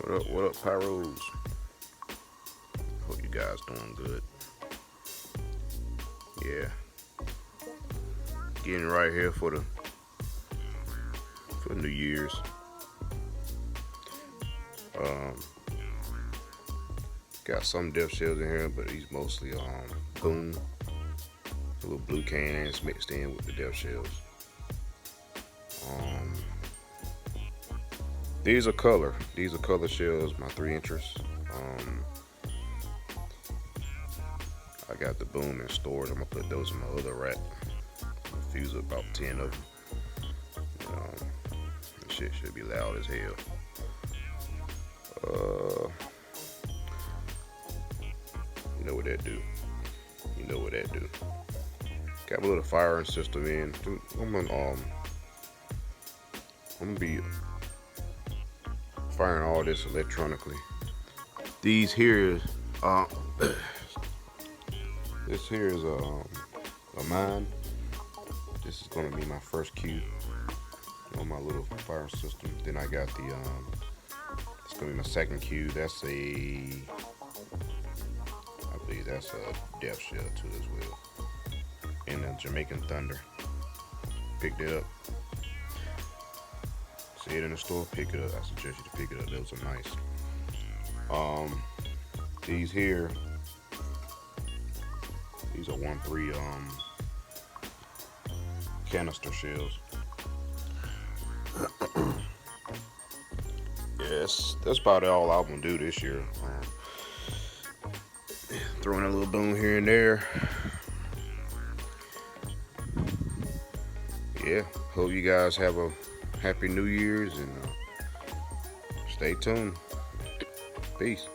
What up, Pyros? Hope you guys doing good. Yeah, getting right here for New Year's. Got some depth shells in here, but these mostly boom, little blue cans mixed in with the depth shells. These are color. These are color shells. My 3-inchers. I got the boom in storage. I'm gonna put those in my other rack. Fuse about 10 of them. This shit should be loud as hell. You know what that do. You know what that do. Got my little firing system in. I'm gonna be firing all this electronically. These here, this here is a mine. This is gonna be my first cue on my little fire system. Then I got the it's gonna be my second cue. That's I believe that's a depth shell too as well. And a Jamaican Thunder. Picked it up. See it in the store, pick it up. I suggest you to pick it up. Those are nice. These here, these are 1-3 canister shells. Yes, that's about all I'm gonna do this year. Throwing a little boom here and there. Yeah, hope you guys have a happy New Year's and stay tuned. Peace.